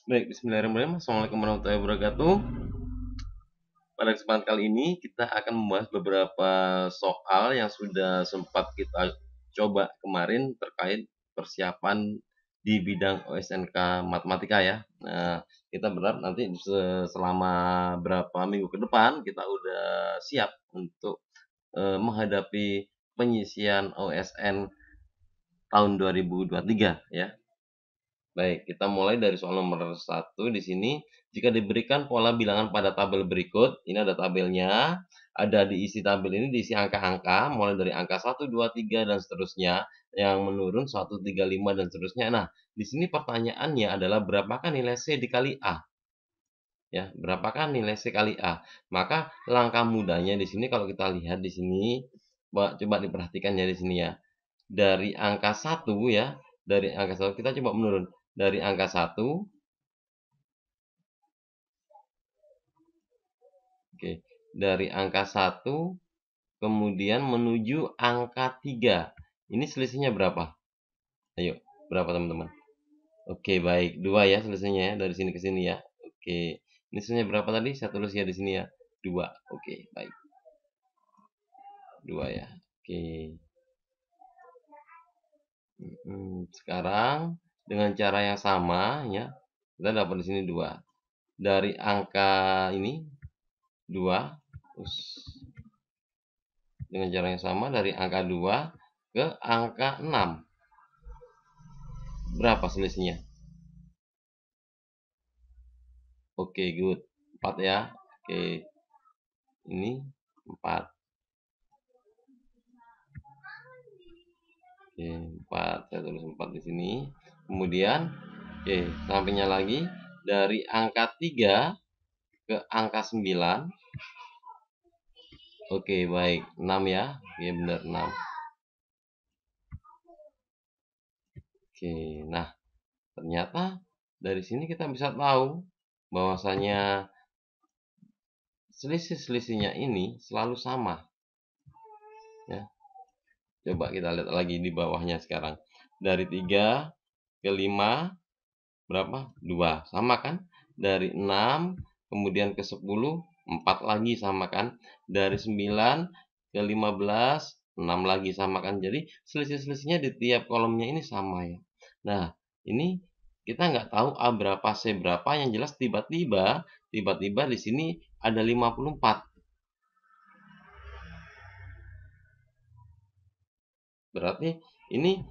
Baik, bismillahirrahmanirrahim. Assalamualaikum warahmatullahi wabarakatuh. Pada kesempatan kali ini kita akan membahas beberapa soal yang sudah sempat kita coba kemarin terkait persiapan di bidang OSNK matematika ya. Nah, kita berharap nanti selama berapa minggu ke depan kita udah siap untuk menghadapi pengisian OSN tahun 2023 ya. Baik, kita mulai dari soal nomor 1 di sini. Jika diberikan pola bilangan pada tabel berikut, ini ada tabelnya, ada diisi tabel ini diisi angka-angka, mulai dari angka 1, 2, 3, dan seterusnya, yang menurun 1, 3, 5, dan seterusnya. Nah, di sini pertanyaannya adalah berapakah nilai C dikali A? Ya, berapakah nilai C kali A? Maka langkah mudahnya di sini kalau kita lihat di sini, coba diperhatikan ya di sini ya. Dari angka 1 ya, dari angka 1 kita coba menurun. Dari angka 1, oke, dari angka 1 kemudian menuju angka 3. Ini selisihnya berapa? Ayo, berapa teman-teman? Oke, baik. 2 ya selisihnya ya, dari sini ke sini ya. Oke. Ini selisihnya berapa tadi? Saya tulis ya di sini ya. 2. Oke, baik. 2 ya. Oke. Sekarang dengan cara yang sama ya, kita dapat di sini 2. Dari angka ini 2, terus dengan cara yang sama dari angka 2 ke angka 6. Berapa selisihnya? Oke, good. 4 ya. Oke. Ini 4. Oke, 4. Saya tulis 4 di sini. Kemudian, oke, sampingnya lagi dari angka 3 ke angka 9. Oke, baik. 6 ya. Oke, benar 6. Oke, nah ternyata dari sini kita bisa tahu bahwasanya selisih-selisihnya ini selalu sama. Ya. Coba kita lihat lagi di bawahnya sekarang. Dari 3 ke 5 berapa? 2. Sama kan? Dari 6 kemudian ke 10 4 lagi sama kan? Dari 9 ke 15 6 lagi sama kan? Jadi selisih-selisihnya di tiap kolomnya ini sama ya. Nah, ini kita nggak tahu A berapa, C berapa, yang jelas tiba-tiba di sini ada 54. Berarti ini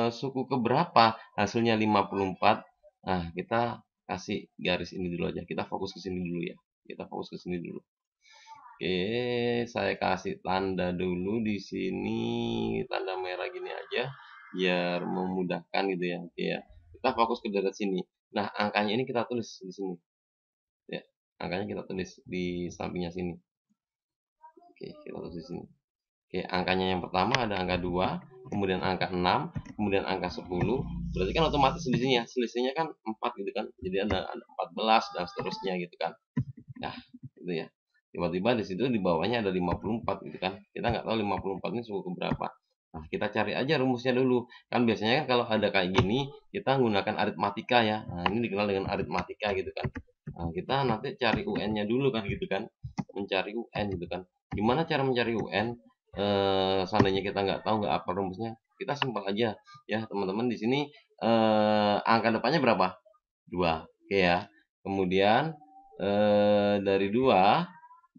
suku keberapa hasilnya 54? Nah, kita kasih garis ini dulu aja. Kita fokus ke sini dulu ya. Kita fokus ke sini dulu. Oke, saya kasih tanda dulu di sini, tanda merah gini aja biar memudahkan gitu ya. Oke ya. Kita fokus ke daerah sini. Nah, angkanya ini kita tulis di sini. Ya, angkanya kita tulis di sampingnya sini. Oke, kita tulis di sini. Oke, angkanya yang pertama ada angka 2, kemudian angka 6, kemudian angka 10. Berarti kan otomatis selisihnya kan 4 gitu kan. Jadi ada 14 dan seterusnya gitu kan. Nah, itu ya. Tiba-tiba di situ di bawahnya ada 54 gitu kan. Kita nggak tahu 54 ini suku berapa. Nah, kita cari aja rumusnya dulu. Kan biasanya kan kalau ada kayak gini, kita menggunakan aritmatika ya. Nah, ini dikenal dengan aritmatika gitu kan. Nah, kita nanti cari UN-nya dulu kan gitu kan. Mencari UN gitu kan. Gimana cara mencari UN? Seandainya kita nggak tahu, nggak apa rumusnya, kita simpel aja ya teman-teman. Di sini angka depannya berapa? 2. Oke ya. Kemudian dari 2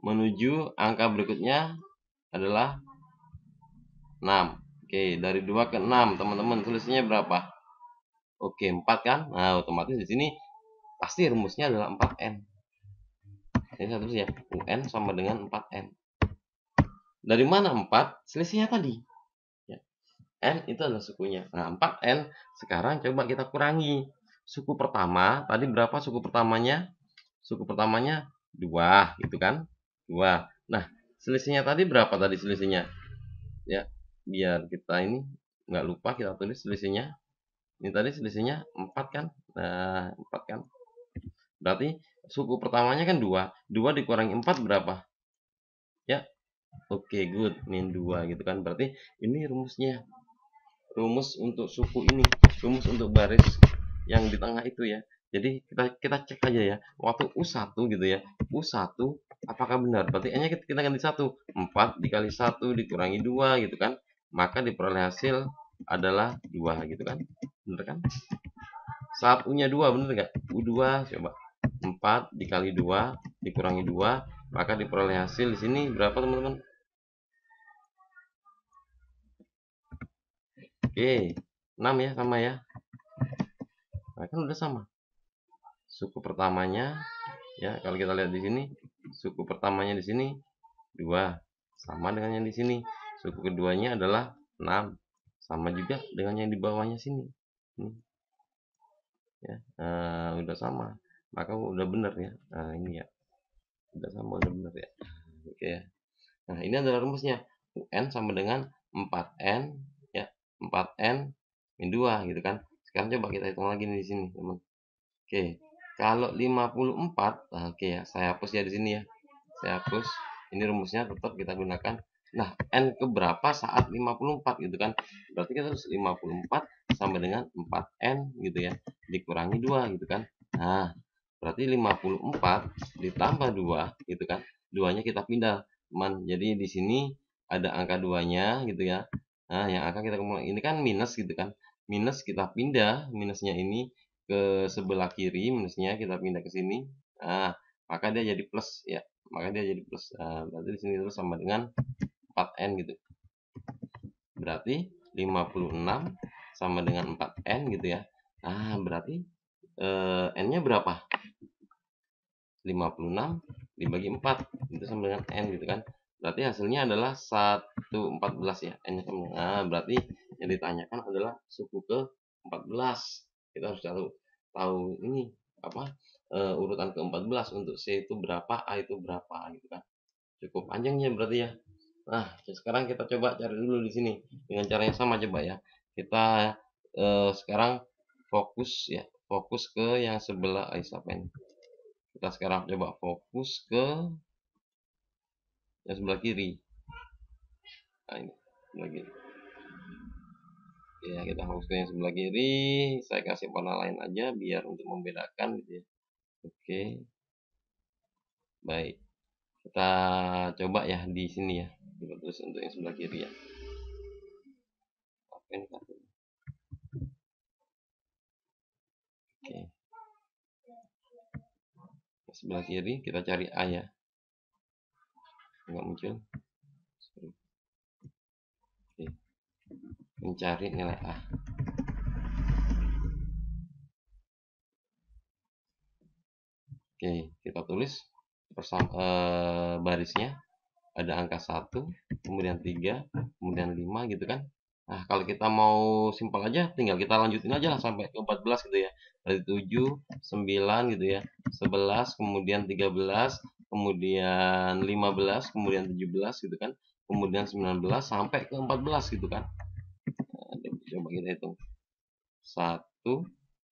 menuju angka berikutnya adalah 6. Oke, dari 2 ke 6 teman-teman selisihnya berapa? Oke, 4 kan? Nah, otomatis di sini pasti rumusnya adalah 4N. Jadi satu ya, UN sama dengan 4N. Dari mana 4? Selisihnya tadi. Ya. N itu adalah sukunya. Nah, 4N. Sekarang coba kita kurangi. Suku pertama, tadi berapa suku pertamanya? Suku pertamanya 2, gitu kan? 2. Nah, selisihnya tadi berapa tadi selisihnya? Ya, biar kita ini nggak lupa kita tulis selisihnya. Ini tadi selisihnya 4 kan? Nah, 4 kan? Berarti suku pertamanya kan 2. 2 dikurangi 4 berapa? Ya, oke, good. Min 2 gitu kan. Berarti ini rumusnya. Rumus untuk suku ini. rumus untuk baris yang di tengah itu ya. Jadi kita cek aja ya. Waktu U1 gitu ya. U1 apakah benar? Berarti N-nya kita ganti 1. 4 dikali 1 dikurangi 2 gitu kan. Maka diperoleh hasil adalah 2 gitu kan. Bener kan? Saat U-nya 2 bener nggak? U2 coba. 4 dikali 2 dikurangi 2 maka diperoleh hasil di sini berapa teman-teman? Oke, 6 ya sama ya. Nah, kan udah sama. Suku pertamanya ya, kalau kita lihat di sini, suku pertamanya di sini 2, sama dengan yang di sini. Suku keduanya adalah 6, sama juga dengan yang di bawahnya sini. Ini ya, udah sama. Maka udah benar ya. Nah, ini ya. Udah sama, udah benar ya. Oke ya. Nah, ini adalah rumusnya. UN sama dengan 4N ya, 4N min 2 gitu kan. Sekarang coba kita hitung lagi nih di sini, teman. Oke. Kalau 54, nah, oke ya, saya hapus ya di sini ya. Saya hapus. Ini rumusnya tetap kita gunakan. Nah, N keberapa saat 54 gitu kan. Berarti kita harus 54 sama dengan 4N gitu ya. Dikurangi 2 gitu kan. Nah, berarti 54 ditambah 2 gitu kan. 2-nya kita pindah, teman. Jadi di sini ada angka 2-nya gitu ya. Nah, yang akan kita kumpulkan ini kan minus gitu kan. Minus kita pindah, minusnya ini ke sebelah kiri, minusnya kita pindah ke sini. Nah, maka dia jadi plus ya. Maka dia jadi plus. Nah, berarti di sini terus sama dengan 4N gitu. Berarti 56 sama dengan 4N gitu ya. Nah, berarti N-nya berapa? 56 dibagi 4 itu sama dengan N gitu kan. Berarti hasilnya adalah 114 ya. N-nya sama. Nah, berarti yang ditanyakan adalah suku ke 14. Kita harus tahu ini apa? Urutan ke-14 untuk C itu berapa, A itu berapa gitu kan. Cukup panjangnya berarti ya. Nah, sekarang kita coba cari dulu di sini dengan cara yang sama coba ya. Kita sekarang fokus ya, fokus ke yang sebelah siapa ini? Kita sekarang coba fokus ke yang sebelah kiri. Nah, ini sebelah kiri. Ya, kita fokus ke yang sebelah kiri. Saya kasih warna lain aja biar untuk membedakan gitu ya. Oke. Baik. Kita coba ya di sini ya. Kita tulis untuk yang sebelah kiri ya. Oke. Sebelah kiri kita cari A ya. Enggak muncul. Oke. Mencari nilai A. Oke, kita tulis barisnya ada angka 1, kemudian 3, kemudian 5 gitu kan. Nah, kalau kita mau simpel aja tinggal kita lanjutin aja lah sampai ke 14 gitu ya. Dari 7, 9 gitu ya. 11, kemudian 13, kemudian 15, kemudian 17 gitu kan. Kemudian 19 sampai ke 14 gitu kan. Nah, coba kita hitung. 1,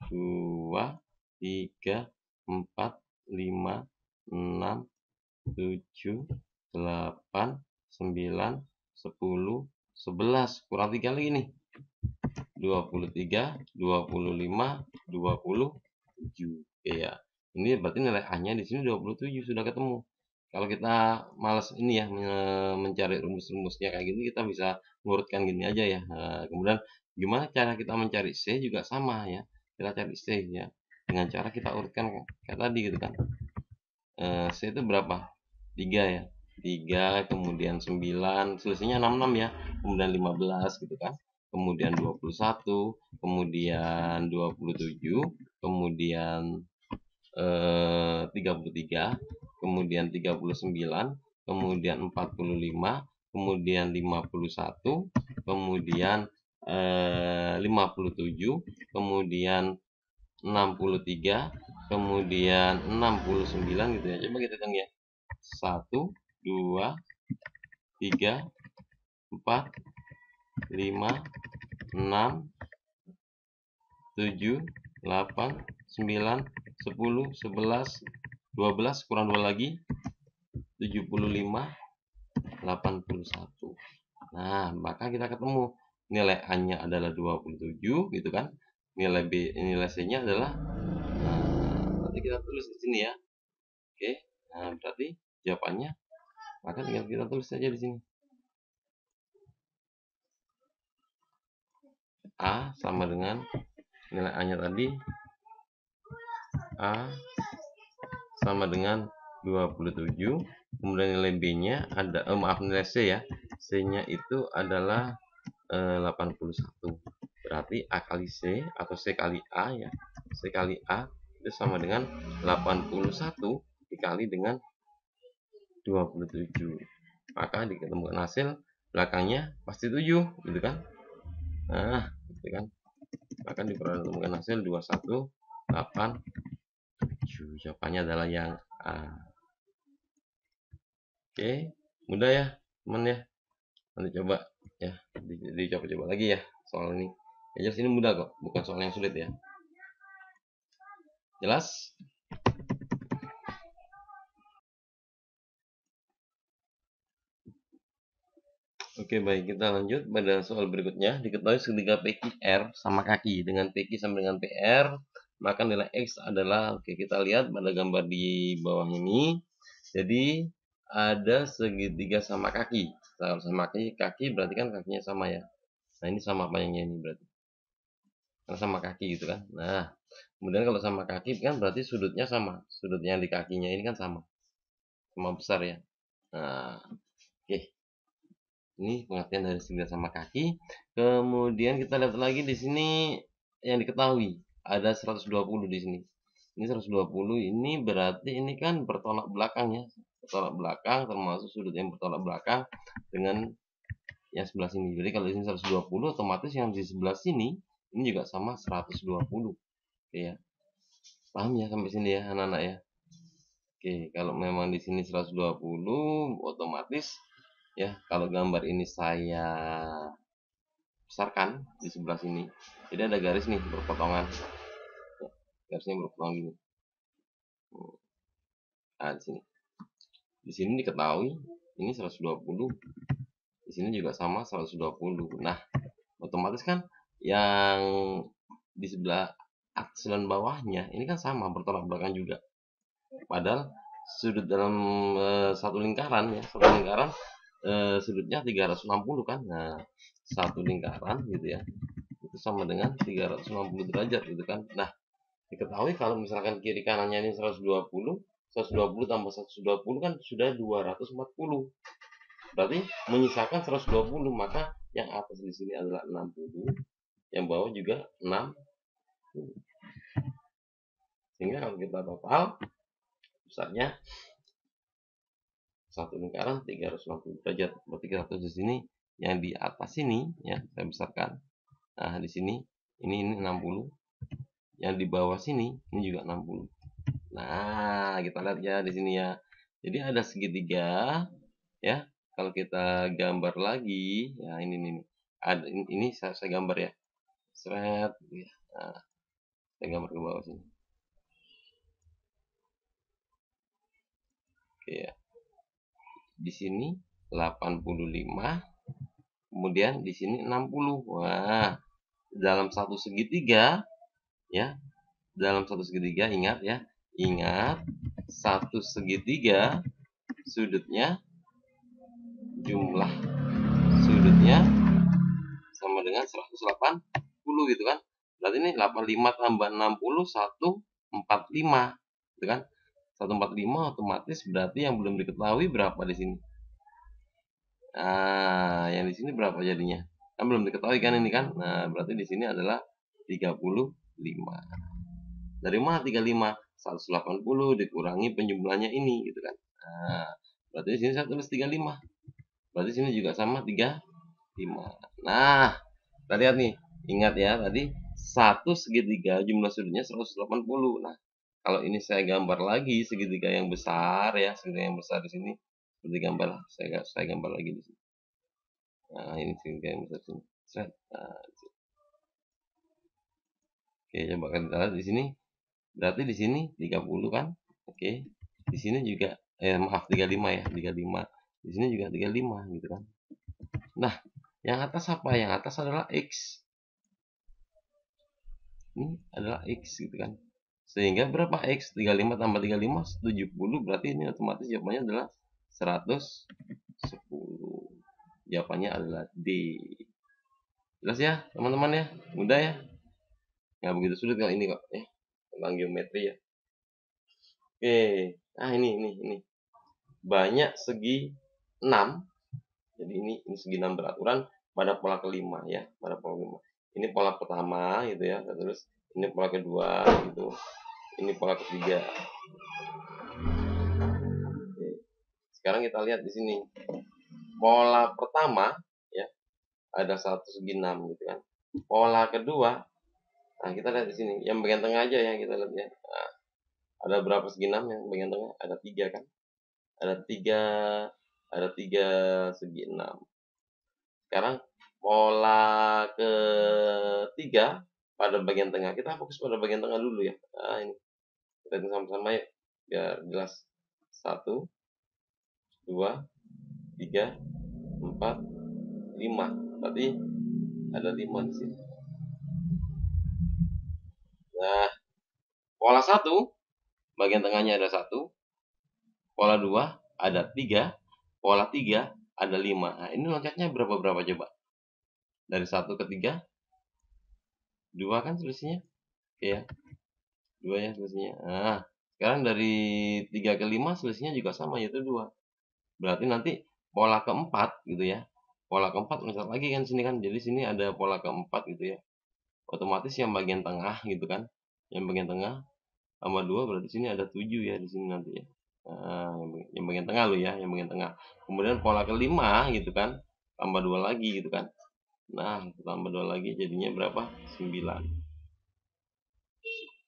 2, 3, 4, 5, 6, 7, 8, 9, 10, 11. Kurang 3 lagi nih. 23, 25, 27. Oke ya. Ini berarti nilai A-nya di sini 27 sudah ketemu. Kalau kita malas ini ya mencari rumus-rumusnya kayak gini, kita bisa ngurutkan gini aja ya. Nah, kemudian gimana cara kita mencari C juga sama ya. Kita cari C ya dengan cara kita urutkan kayak tadi gitu kan. C itu berapa? 3 ya. 3, kemudian 9, selisihnya 66 ya. Kemudian 15 gitu kan. Kemudian 21, kemudian 27, kemudian 33, kemudian 39, kemudian 45, kemudian 51, kemudian 57, kemudian 63, kemudian 69 gitu ya. Coba kita hitung ya. 1, 2, 3, 4, 5, 6, 7, 8, 9, 10, 11, 12, kurang 2 lagi, 75, 81. Nah, maka kita ketemu nilai A-nya adalah 27 gitu kan. nilai B, nilai C-nya adalah, nanti kita tulis di sini ya. Oke, nah berarti jawabannya, maka tinggal kita tulis saja di sini. A sama dengan nilai A-nya tadi, A sama dengan 27, kemudian nilai B-nya ada, maaf, nilai C ya, C-nya itu adalah 81. Berarti A kali C atau C kali A ya, C kali A itu sama dengan 81 dikali dengan 27. Maka diketemukan hasil belakangnya pasti 7, gitu kan? Nah, gitu kan? Maka ditemukan hasil 2187. Jawabannya adalah yang A. Oke, mudah ya, teman ya. Nanti coba ya, dicoba-coba lagi ya soal ini. Ya, jelas ini mudah kok, bukan soal yang sulit ya. Jelas? Oke, baik, kita lanjut pada soal berikutnya. Diketahui segitiga PQR sama kaki. Dengan PQ sama dengan PR, maka nilai X adalah, oke, kita lihat pada gambar di bawah ini. Jadi ada segitiga sama kaki. Kalau sama kaki berarti kan kakinya sama ya. Nah, ini sama panjangnya ini berarti. Karena sama kaki gitu kan. Nah, kemudian kalau sama kaki kan berarti sudutnya sama. Sudutnya di kakinya ini kan sama. Sama besar ya. Nah, oke. Ini pengertian dari segitiga sama kaki. Kemudian kita lihat lagi di sini yang diketahui ada 120 di sini. Ini 120, ini berarti ini kan bertolak belakang ya. Bertolak belakang termasuk sudut yang bertolak belakang dengan yang sebelah sini. Jadi kalau di sini 120, otomatis yang di sebelah sini ini juga sama 120. Oke ya. Paham ya sampai sini ya anak-anak ya. Oke, kalau memang di sini 120, otomatis ya, kalau gambar ini saya besarkan di sebelah sini, jadi ada garis nih berpotongan, garisnya berpotongan gini. Nah, di sini diketahui ini 120, di sini juga sama 120. Nah, otomatis kan yang di sebelah atas dan bawahnya ini kan sama bertolak belakang juga. Padahal sudut dalam satu lingkaran ya, satu lingkaran sudutnya 360 kan. Nah, satu lingkaran gitu ya, itu sama dengan 360 derajat gitu kan. Nah, diketahui kalau misalkan kiri kanannya ini 120, 120 tambah 120 kan sudah 240. Berarti menyisakan 120, maka yang atas di sini adalah 60, yang bawah juga 60. Sehingga kalau kita total besarnya satu lingkaran 360 derajat. Berarti kita tulis di sini yang di atas ini ya, saya besarkan. Nah, di sini ini 60. Yang di bawah sini ini juga 60. Nah, kita lihat ya di sini ya. Jadi ada segitiga ya. Kalau kita gambar lagi, ya ini. Ada ini saya gambar ya. Seret ya. Nah, saya gambar ke bawah sini. Oke ya. Di sini 85, kemudian di sini 60. Wah, dalam satu segitiga ya, dalam satu segitiga ingat ya, ingat satu segitiga sudutnya, jumlah sudutnya sama dengan 180 gitu kan. Berarti ini 85 tambah 60 145 gitu kan. 145 otomatis berarti yang belum diketahui berapa di sini. Nah, yang di sini berapa jadinya? Kan belum diketahui kan ini kan. Nah, berarti di sini adalah 35. Dari mana 35? 180 dikurangi penjumlahnya ini gitu kan. Nah, berarti di sini saya tulis 35. Berarti sini juga sama 35. Nah, kita lihat nih. Ingat ya tadi satu segitiga jumlah sudutnya 180. Nah, kalau ini saya gambar lagi segitiga yang besar ya, segitiga yang besar di sini. Seperti gambar saya gambar lagi di sini. Nah, ini segitiga yang besar sini. Nah, oke, coba kita lihat di sini. Berarti di sini 30 kan? Oke. Di sini juga maaf 35 ya, 35. Di sini juga 35 gitu kan. Nah, yang atas apa? Yang atas adalah X. ini adalah X gitu kan. Sehingga berapa X? 35 tambah 35, 70. Berarti ini otomatis jawabannya adalah 110. Jawabannya adalah D. Jelas ya teman-teman ya? Mudah ya? Nggak begitu sulit kalau ini kok ya. Tentang geometri ya. Oke. Nah ini. Banyak segi 6. Jadi ini segi 6 beraturan pada pola kelima ya. Pada pola kelima. Ini pola pertama gitu ya. Terus ini pola kedua gitu. Ini pola ketiga. Oke. Sekarang kita lihat di sini. Pola pertama ya ada 1 segi 6 gitu kan. Pola kedua, nah kita lihat di sini. Yang bagian tengah aja ya kita lihat ya. Nah, ada berapa segi 6 yang bagian tengah? Ada 3 kan? Ada 3 segi 6. Sekarang pola ketiga pada bagian tengah. Kita fokus pada bagian tengah dulu ya. Nah, ini. Kita hitung sama-sama ya biar jelas. 1, 2, 3, 4, 5. Berarti ada 5 di sini. Nah, pola 1 bagian tengahnya ada 1. Pola 2 ada 3. Pola 3 ada 5. Nah, ini loncatnya berapa coba? Dari 1 ke 3, 2 kan selisihnya? Oke ya. 2 ya selisihnya. Nah, sekarang dari 3 ke 5 selisihnya juga sama yaitu 2. Berarti nanti pola keempat gitu ya. Pola keempat loncat lagi kan sini kan. Jadi sini ada pola keempat gitu ya. Otomatis yang bagian tengah gitu kan. Yang bagian tengah tambah 2 berarti sini ada 7 ya di sini nanti ya. Nah, yang bagian tengah lo ya, yang bagian tengah. Kemudian pola kelima gitu kan. Tambah 2 lagi gitu kan. Nah, tambah 2 lagi jadinya berapa? 9.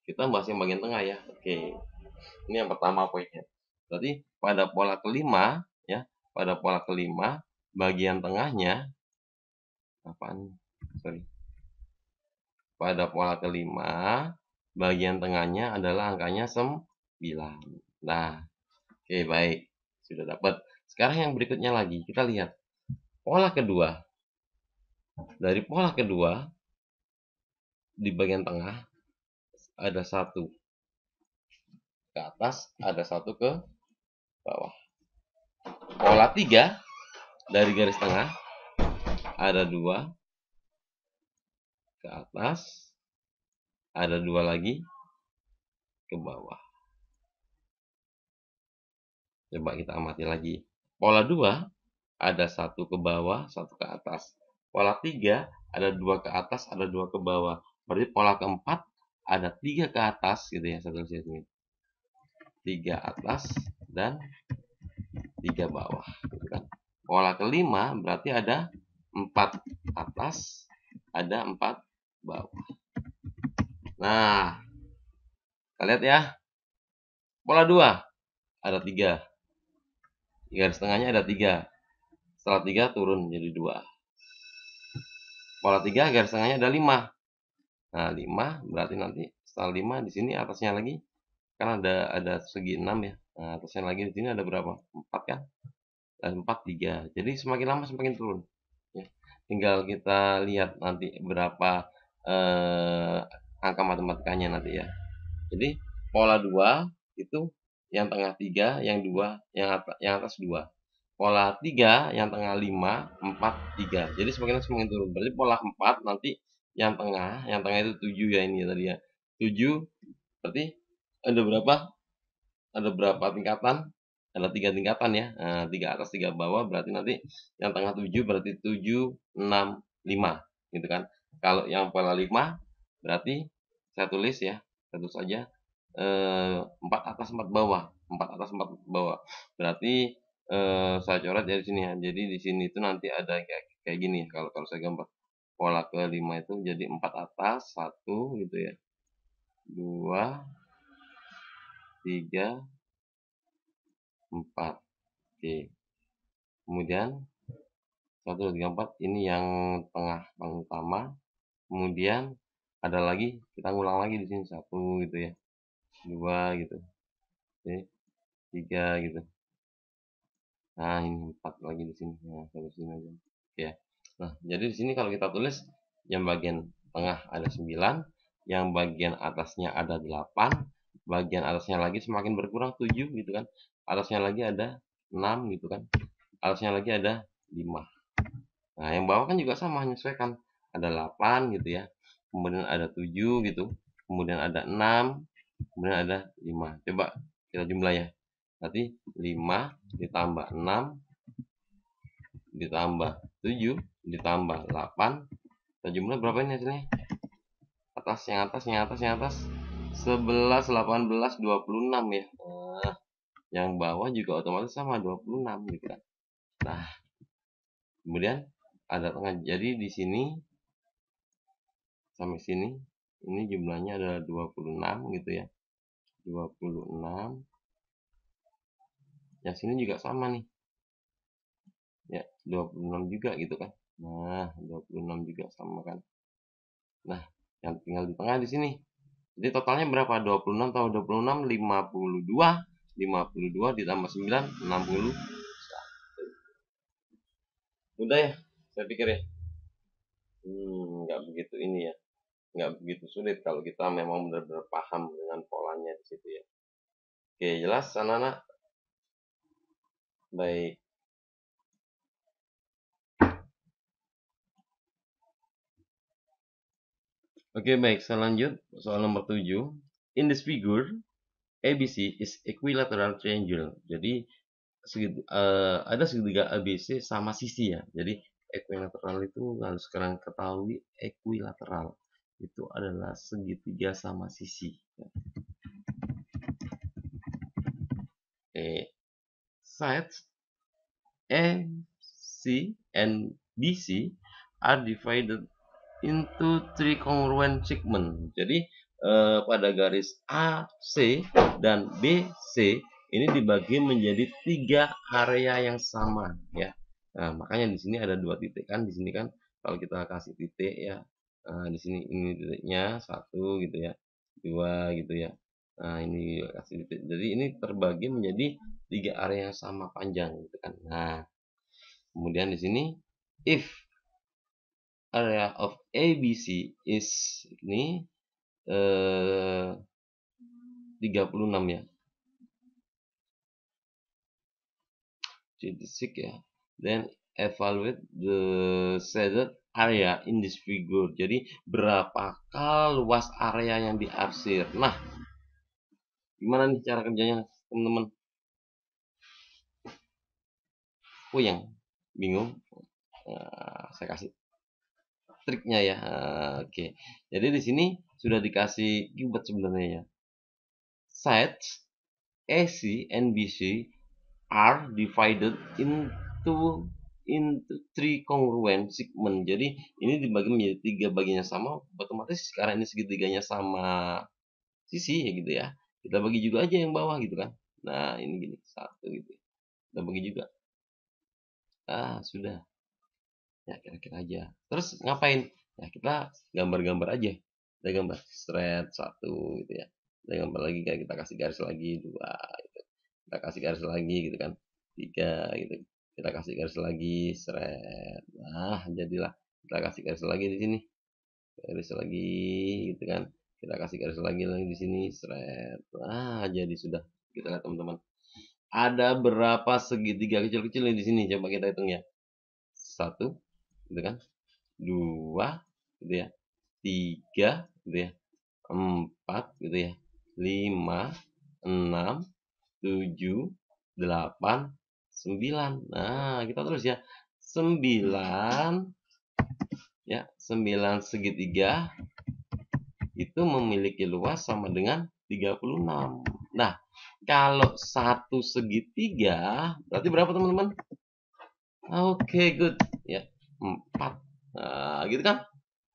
Kita bahas yang bagian tengah ya. Oke. Ini yang pertama poinnya. Berarti pada pola kelima ya, pada pola kelima bagian tengahnya apaan? Sorry. Pada pola kelima bagian tengahnya adalah angkanya 9. Nah, oke baik. Sudah dapat. Sekarang yang berikutnya lagi kita lihat pola kedua. Dari pola kedua di bagian tengah ada 1 ke atas, ada 1 ke bawah. Pola 3 dari garis tengah ada 2 ke atas, ada 2 lagi ke bawah. Coba kita amati lagi. Pola 2 ada 1 ke bawah, 1 ke atas. Pola 3 ada 2 ke atas, ada 2 ke bawah. Berarti pola keempat ada 3 ke atas gitu ya, satu sini. 3 atas dan 3 bawah gitu kan. Pola kelima berarti ada 4 atas, ada 4 bawah. Nah, kita lihat ya. Pola 2 ada 3. Garis tengahnya ada 3. Setelah 3 turun jadi 2. Pola 3 garis tengahnya ada 5. Nah, 5 berarti nanti setelah 5 di sini atasnya lagi kan ada segi 6 ya. Nah, atasnya lagi di sini ada berapa? 4 kan? Dan 4 3. Jadi semakin lama semakin turun. Ya. Tinggal kita lihat nanti berapa angka matematikanya nanti ya. Jadi pola 2 itu yang tengah 3, yang 2, yang atas 2. Pola 3 yang tengah 5, 4, 3. Jadi semakin semakin turun. Berarti pola 4 nanti yang tengah itu 7 ya ini ya tadi ya. 7 berarti ada berapa? Ada berapa tingkatan? Ada 3 tingkatan ya. Nah, 3 atas 3 bawah berarti nanti yang tengah 7 berarti 7, 6, 5 gitu kan. Kalau yang pola 5 berarti saya tulis ya, satu saja 4 atas 4 bawah, 4 atas 4 bawah. Berarti saya coret dari sini ya. Jadi di sini itu nanti ada kayak gini kalau saya gambar. Pola kelima itu jadi 4 atas, 1 gitu ya. 2, 3, 4. Oke. Kemudian 1, 2, 3, 4 ini yang tengah yang utama. Kemudian ada lagi, kita ngulang lagi di sini 1 gitu ya. 2 gitu. Oke. 3 gitu. Nah, ini 4 lagi di sini. Nah, sampai sini aja. Oke. Nah, jadi di sini kalau kita tulis yang bagian tengah ada 9, yang bagian atasnya ada 8, bagian atasnya lagi semakin berkurang 7 gitu kan. Atasnya lagi ada 6 gitu kan. Atasnya lagi ada 5. Nah, yang bawah kan juga sama, menyesuaikan. Ada 8 gitu ya. Kemudian ada 7 gitu. Kemudian ada 6, kemudian ada 5. Coba kita jumlah ya. Berarti 5 ditambah 6 ditambah 7 ditambah 8. Kita jumlah berapa ini hasilnya? Yang atas 11, 18, 26 ya. Nah, yang bawah juga otomatis sama 26 gitu kan. Nah, kemudian ada tengah. Jadi di sini sampai sini ini jumlahnya adalah 26 gitu ya. 26. Yang sini juga sama nih. Ya, 26 juga gitu kan. Nah, 26 juga sama kan. Nah, yang tinggal di tengah di sini. Jadi totalnya berapa? 26 tambah 26, 52. 52 ditambah 9, 60. Udah ya, saya pikir ya. Nggak begitu ini ya. Nggak begitu sulit kalau kita memang benar-benar paham dengan polanya di situ ya. Oke, jelas anak-anak? Baik. Oke, baik. Saya lanjut. Soal nomor 7. In this figure, ABC is equilateral triangle. Jadi ada segitiga ABC sama sisi ya. Jadi equilateral itu harus sekarang ketahui, equilateral itu adalah segitiga sama sisi. Sides A, C, and BC are divided into 3 congruent segment. Jadi pada garis AC dan BC ini dibagi menjadi 3 area yang sama ya. Nah, makanya di sini ada 2 titik kan. Di sini kan kalau kita kasih titik ya. Di sini ini titiknya 1 gitu ya. 2 gitu ya. Nah, ini kasih titik. Jadi ini terbagi menjadi 3 area yang sama panjang gitu kan. Nah, kemudian di sini if area of ABC is ini 36 ya. Jadi ya. Then evaluate the shaded area in this figure. Jadi berapakah luas area yang diarsir? Nah, gimana nih cara kerjanya teman-teman? Puyeng, bingung? Saya kasih triknya ya. Oke. Jadi di sini sudah dikasih keyword sebenarnya ya. Sides AC and BC are divided into 3 congruent segment. Jadi ini dibagi menjadi 3 bagiannya sama, otomatis karena ini segitiganya sama sisi ya gitu ya. Kita bagi juga aja yang bawah gitu kan. Nah, ini gini, 1 gitu. Kita bagi juga. Sudah. Ya, kira-kira aja. Terus ngapain? Ya, kita gambar-gambar aja. Kita gambar straight 1 gitu ya. Kita gambar lagi, kayak kita kasih garis lagi 2 gitu. Kita kasih garis lagi gitu kan. 3 gitu. Kita kasih garis lagi straight. Nah, jadilah. Kita kasih garis lagi di sini. Garis lagi gitu kan. Kita kasih garis lagi di sini straight. Nah, jadi sudah. Kita lihat teman-teman. Ada berapa segitiga kecil-kecil di sini? Coba kita hitung ya. 1 gitu kan. 2 gitu ya. 3 gitu ya. 4 gitu ya. 5, 6, 7, 8, 9. Nah, kita terus ya. 9 ya, 9 segitiga itu memiliki luas sama dengan 36. Nah, kalau satu segitiga berarti berapa teman-teman? Oke, good. Ya, 4. Nah, gitu kan?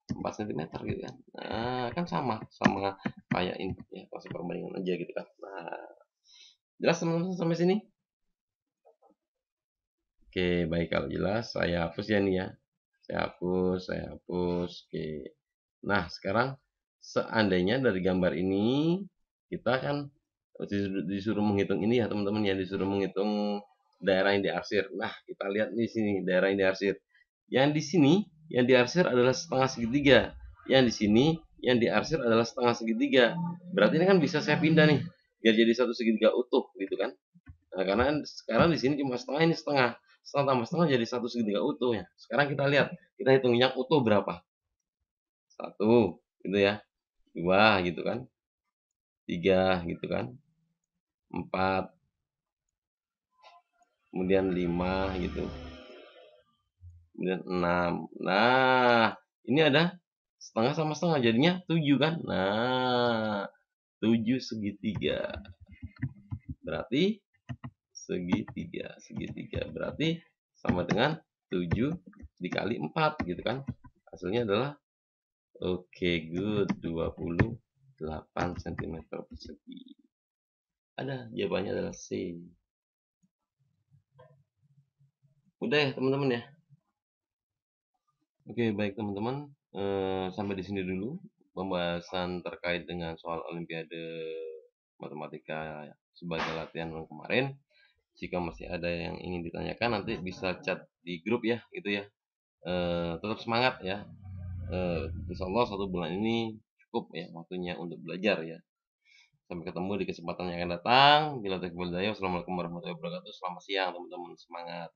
4 cm gitu kan. Nah, kan sama kayak ini ya, kasih perbandingan aja gitu kan. Nah, jelas teman-teman sampai sini? Oke, baik, kalau jelas saya hapus ya nih ya. Saya hapus. Oke. Nah, sekarang seandainya dari gambar ini kita kan disuruh menghitung ini ya teman-teman ya, disuruh menghitung daerah yang diarsir. Nah, kita lihat di sini daerah yang diarsir. Yang di sini yang diarsir adalah setengah segitiga. Yang di sini yang diarsir adalah setengah segitiga. Berarti ini kan bisa saya pindah nih, biar jadi satu segitiga utuh gitu kan. Nah, karena sekarang di sini cuma setengah, ini setengah. Setengah tambah setengah jadi satu segitiga utuh ya. Sekarang kita lihat, kita hitung yang utuh berapa. 1, gitu ya. 2, gitu kan. 3, gitu kan. 4, kemudian 5, gitu. Kemudian 6. Nah, ini ada setengah sama setengah, jadinya 7 kan. Nah, 7 segitiga. Berarti segitiga berarti sama dengan 7 dikali 4 gitu kan. Hasilnya adalah oke, good, 28 cm persegi. Ada, jawabannya adalah C. Udah ya teman-teman ya. Oke, baik teman-teman, sampai di sini dulu pembahasan terkait dengan soal Olimpiade Matematika sebagai latihan kemarin. Jika masih ada yang ingin ditanyakan nanti bisa chat di grup ya, gitu ya. Tetap semangat ya. Insya Allah 1 bulan ini cukup ya waktunya untuk belajar ya. Sampai ketemu di kesempatan yang akan datang. Bila taufiq wal hidayah. Wassalamualaikum warahmatullahi wabarakatuh. Selamat siang teman-teman, semangat.